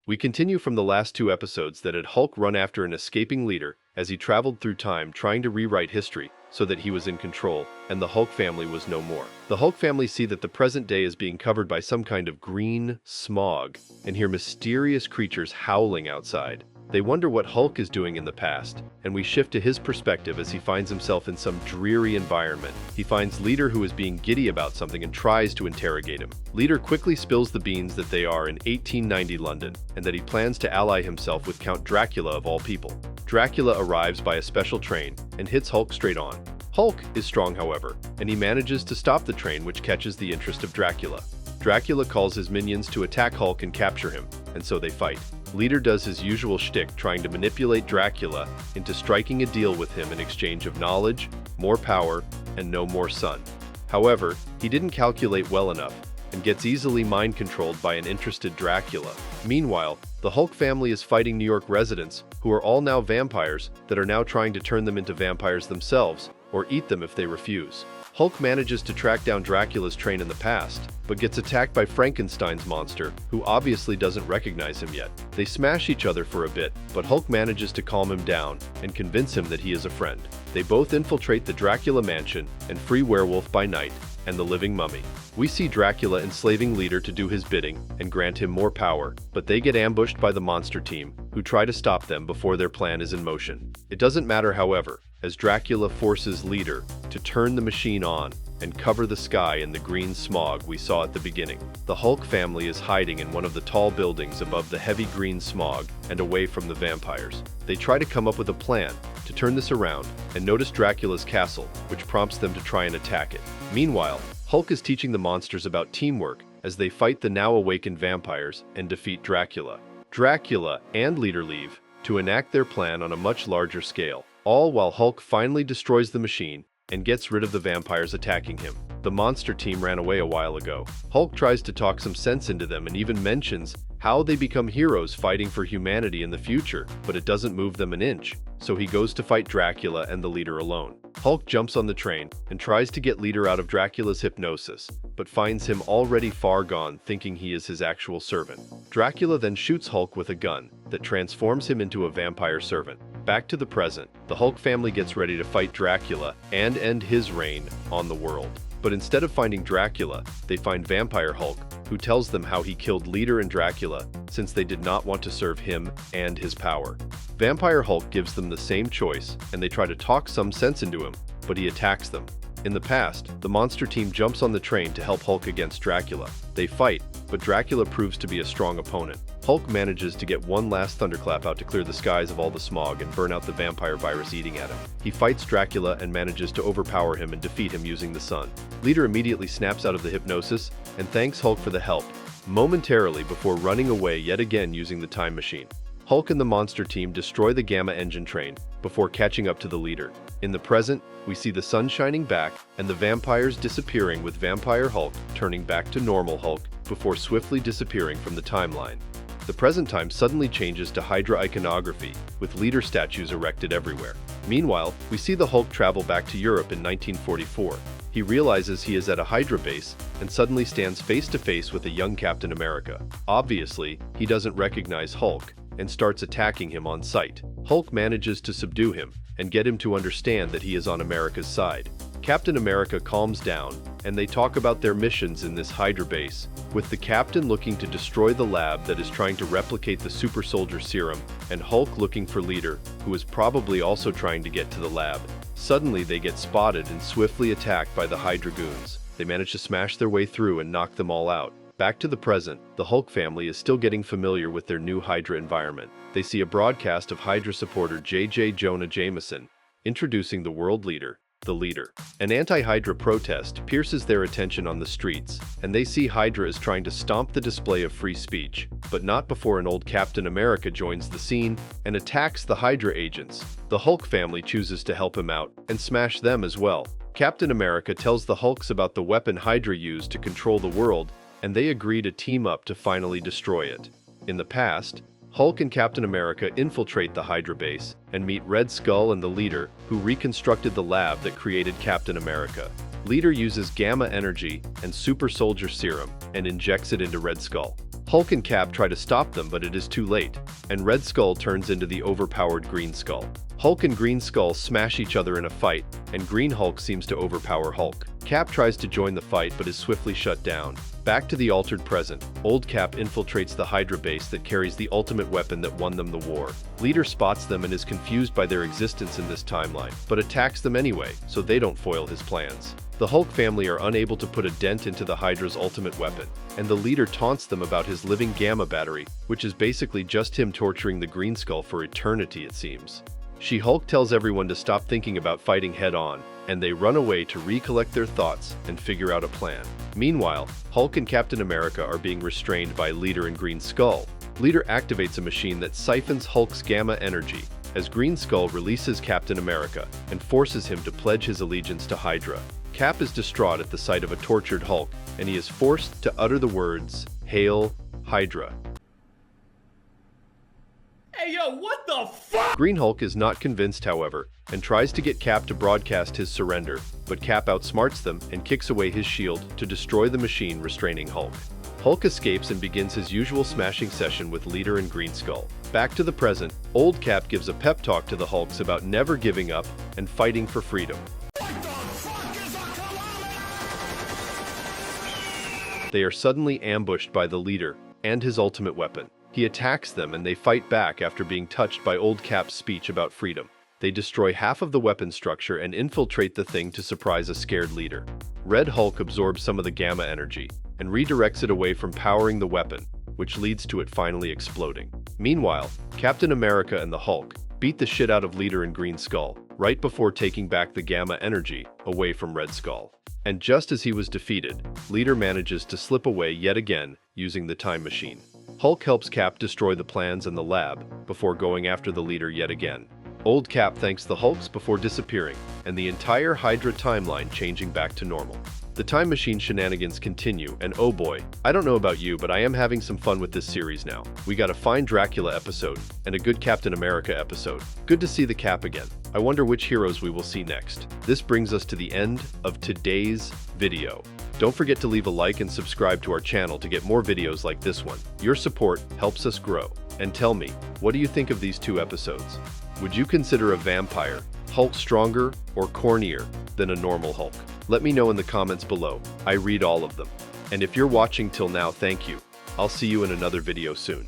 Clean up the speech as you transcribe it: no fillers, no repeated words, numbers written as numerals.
We continue from the last two episodes that had Hulk run after an escaping leader as he traveled through time trying to rewrite history so that he was in control and the Hulk family was no more. The Hulk family see that the present day is being covered by some kind of green smog and hear mysterious creatures howling outside. They wonder what Hulk is doing in the past, and we shift to his perspective as he finds himself in some dreary environment. He finds Leader, who is being giddy about something, and tries to interrogate him. Leader quickly spills the beans that they are in 1890 London, and that he plans to ally himself with Count Dracula of all people. Dracula arrives by a special train and hits Hulk straight on. Hulk is strong, however, and he manages to stop the train, which catches the interest of Dracula. Dracula calls his minions to attack Hulk and capture him, and so they fight. Leader does his usual shtick, trying to manipulate Dracula into striking a deal with him in exchange of knowledge, more power, and no more sun. However, he didn't calculate well enough and gets easily mind-controlled by an interested Dracula. Meanwhile, the Hulk family is fighting New York residents, who are all now vampires that are now trying to turn them into vampires themselves, or eat them if they refuse. Hulk manages to track down Dracula's train in the past, but gets attacked by Frankenstein's monster, who obviously doesn't recognize him yet. They smash each other for a bit, but Hulk manages to calm him down and convince him that he is a friend. They both infiltrate the Dracula mansion and free Werewolf by Night and the Living Mummy. We see Dracula enslaving Leader to do his bidding and grant him more power, but they get ambushed by the monster team, who try to stop them before their plan is in motion. It doesn't matter, however, as Dracula forces Leader to turn the machine on and cover the sky in the green smog we saw at the beginning. The Hulk family is hiding in one of the tall buildings above the heavy green smog and away from the vampires. They try to come up with a plan to turn this around and notice Dracula's castle, which prompts them to try and attack it. Meanwhile, Hulk is teaching the monsters about teamwork as they fight the now awakened vampires and defeat Dracula. Dracula and Leader leave to enact their plan on a much larger scale, all while Hulk finally destroys the machine and gets rid of the vampires attacking him. The monster team ran away a while ago. Hulk tries to talk some sense into them and even mentions how they become heroes fighting for humanity in the future, but it doesn't move them an inch, so he goes to fight Dracula and the Leader alone. Hulk jumps on the train and tries to get Leader out of Dracula's hypnosis, but finds him already far gone, thinking he is his actual servant. Dracula then shoots Hulk with a gun that transforms him into a vampire servant. Back to the present, the Hulk family gets ready to fight Dracula and end his reign on the world. But instead of finding Dracula, they find Vampire Hulk, who tells them how he killed Leader and Dracula since they did not want to serve him and his power. Vampire Hulk gives them the same choice, and they try to talk some sense into him, but he attacks them. In the past, the monster team jumps on the train to help Hulk against Dracula. They fight, but Dracula proves to be a strong opponent. Hulk manages to get one last thunderclap out to clear the skies of all the smog and burn out the vampire virus eating at him. He fights Dracula and manages to overpower him and defeat him using the sun. Leader immediately snaps out of the hypnosis and thanks Hulk for the help, momentarily before running away yet again using the time machine. Hulk and the monster team destroy the Gamma engine train before catching up to the Leader. In the present, we see the sun shining back and the vampires disappearing, with Vampire Hulk turning back to normal Hulk before swiftly disappearing from the timeline. The present time suddenly changes to Hydra iconography, with Leader statues erected everywhere. Meanwhile, we see the Hulk travel back to Europe in 1944. He realizes he is at a Hydra base and suddenly stands face to face with a young Captain America. Obviously, he doesn't recognize Hulk and starts attacking him on sight. Hulk manages to subdue him and get him to understand that he is on America's side. Captain America calms down, and they talk about their missions in this Hydra base, with the Captain looking to destroy the lab that is trying to replicate the super soldier serum, and Hulk looking for Leader, who is probably also trying to get to the lab. Suddenly they get spotted and swiftly attacked by the Hydra goons. They manage to smash their way through and knock them all out. Back to the present, the Hulk family is still getting familiar with their new Hydra environment. They see a broadcast of Hydra supporter J. Jonah Jameson introducing the world leader, the Leader. An anti-Hydra protest pierces their attention on the streets, and they see Hydra as trying to stomp the display of free speech, but not before an old Captain America joins the scene and attacks the Hydra agents. The Hulk family chooses to help him out and smash them as well. Captain America tells the Hulks about the weapon Hydra used to control the world, and they agree to team up to finally destroy it. In the past, Hulk and Captain America infiltrate the Hydra base and meet Red Skull and the Leader, who reconstructed the lab that created Captain America. Leader uses gamma energy and super soldier serum and injects it into Red Skull. Hulk and Cap try to stop them, but it is too late, and Red Skull turns into the overpowered Green Skull. Hulk and Green Skull smash each other in a fight, and Green Hulk seems to overpower Hulk. Cap tries to join the fight but is swiftly shut down. Back to the altered present, Old Cap infiltrates the Hydra base that carries the ultimate weapon that won them the war. Leader spots them and is confused by their existence in this timeline, but attacks them anyway, so they don't foil his plans. The Hulk family are unable to put a dent into the Hydra's ultimate weapon, and the leader taunts them about his living gamma battery, which is basically just him torturing the Green Skull for eternity, it seems. She-Hulk tells everyone to stop thinking about fighting head-on, and they run away to recollect their thoughts and figure out a plan. Meanwhile, Hulk and Captain America are being restrained by Leader and Green Skull. Leader activates a machine that siphons Hulk's gamma energy, as Green Skull releases Captain America and forces him to pledge his allegiance to Hydra. Cap is distraught at the sight of a tortured Hulk, and he is forced to utter the words, "Hail, Hydra." Hey yo, what the fuck? Green Hulk is not convinced, however, and tries to get Cap to broadcast his surrender, but Cap outsmarts them and kicks away his shield to destroy the machine restraining Hulk. Hulk escapes and begins his usual smashing session with Leader and Green Skull. Back to the present, Old Cap gives a pep talk to the Hulks about never giving up and fighting for freedom. They are suddenly ambushed by the Leader and his ultimate weapon. He attacks them and they fight back after being touched by Old Cap's speech about freedom. They destroy half of the weapon structure and infiltrate the thing to surprise a scared Leader. Red Hulk absorbs some of the gamma energy and redirects it away from powering the weapon, which leads to it finally exploding. Meanwhile, Captain America and the Hulk beat the shit out of Leader and Green Skull, right before taking back the gamma energy away from Red Skull. And just as he was defeated, Leader manages to slip away yet again using the time machine. Hulk helps Cap destroy the plans in the lab before going after the Leader yet again. Old Cap thanks the Hulks before disappearing, and the entire Hydra timeline changing back to normal. The time machine shenanigans continue, and oh boy, I don't know about you, but I am having some fun with this series now. We got a fine Dracula episode, and a good Captain America episode. Good to see the Cap again. I wonder which heroes we will see next. This brings us to the end of today's video. Don't forget to leave a like and subscribe to our channel to get more videos like this one. Your support helps us grow. And tell me, what do you think of these two episodes? Would you consider a vampire Hulk stronger or cornier than a normal Hulk? Let me know in the comments below. I read all of them. And if you're watching till now, thank you. I'll see you in another video soon.